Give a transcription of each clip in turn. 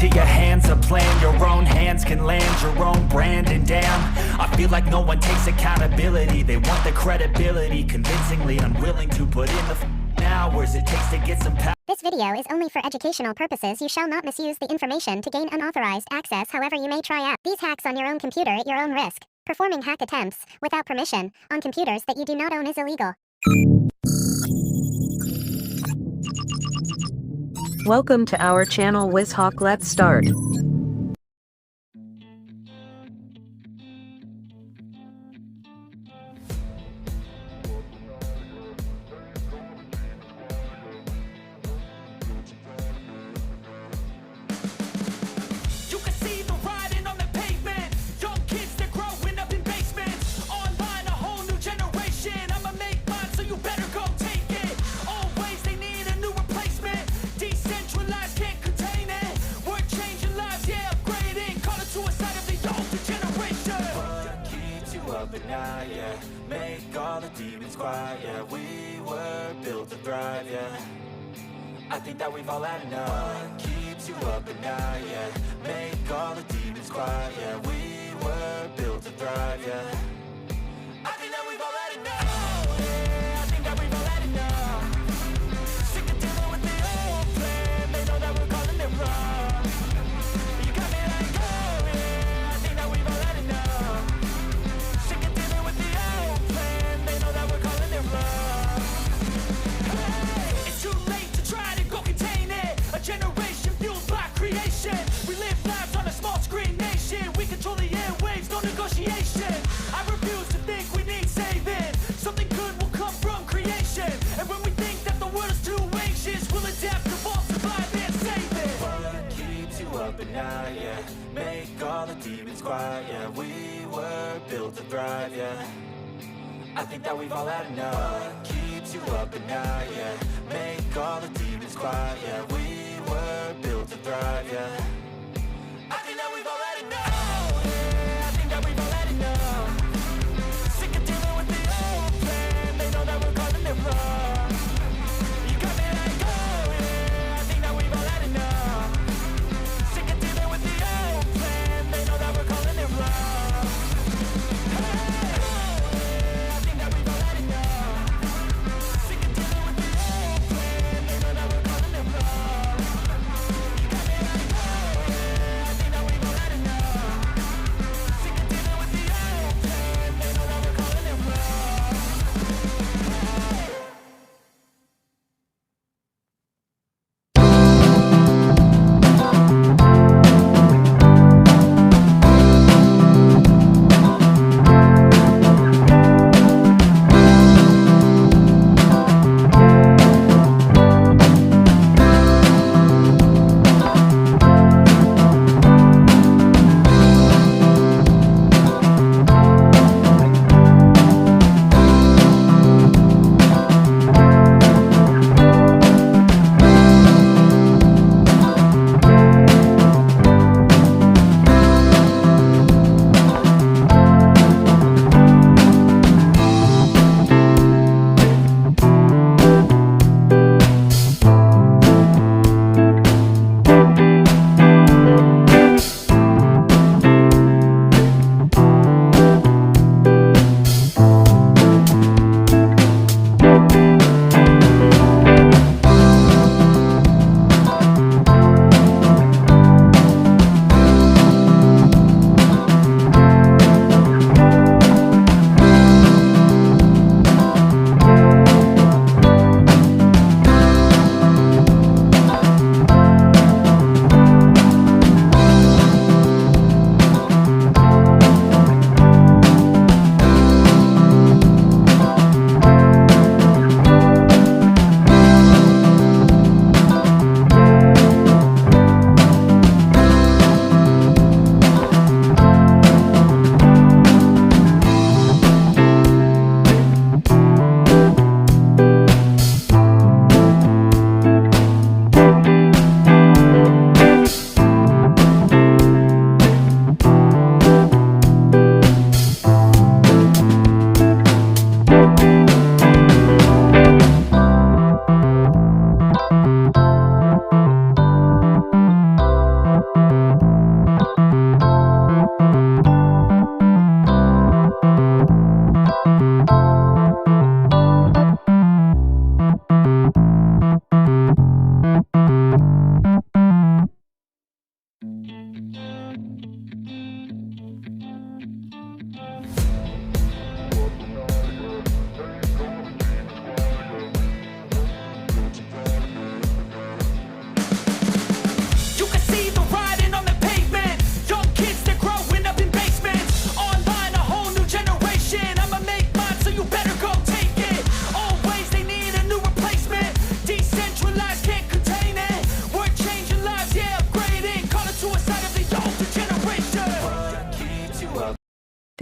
into your hands a plan. Your own hands can land your own brand. And damn, I feel like no one takes accountability. They want the credibility, convincingly unwilling to put in the hours it takes to get some power. This video is only for educational purposes. You shall not misuse the information to gain unauthorized access. However, you may try out these hacks on your own computer at your own risk. Performing hack attempts, without permission, on computers that you do not own is illegal. Welcome to our channel Whizhawk. Let's start. Yeah, make all the demons quiet. Yeah, we were built to thrive. Yeah, I think that we've all had enough. What keeps you up at night? Yeah, make all the demons quiet. Yeah, we were built to thrive. Yeah, I think that we've all had enough. Yeah, I think that we've all had enough. Sick of dealing with the old plan. They know that we're calling it wrong. You got me like, oh yeah, I think that we've all had enough. Yeah, make all the demons quiet. Yeah, we were built to thrive. Yeah, I think that we've all had enough. What keeps you up at night? Yeah, make all the demons quiet. Yeah, we were built to thrive. Yeah, I think that we've all had enough. Yeah, I think that we've all had enough. Sick of dealing with the old plan. They know that we're calling it wrong. You got me like, oh yeah, I think that we've all had enough.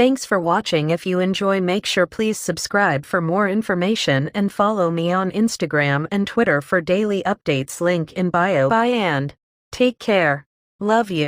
Thanks for watching. If you enjoy, make sure please subscribe for more information and follow me on Instagram and Twitter for daily updates. Link in bio. Bye and take care. Love you.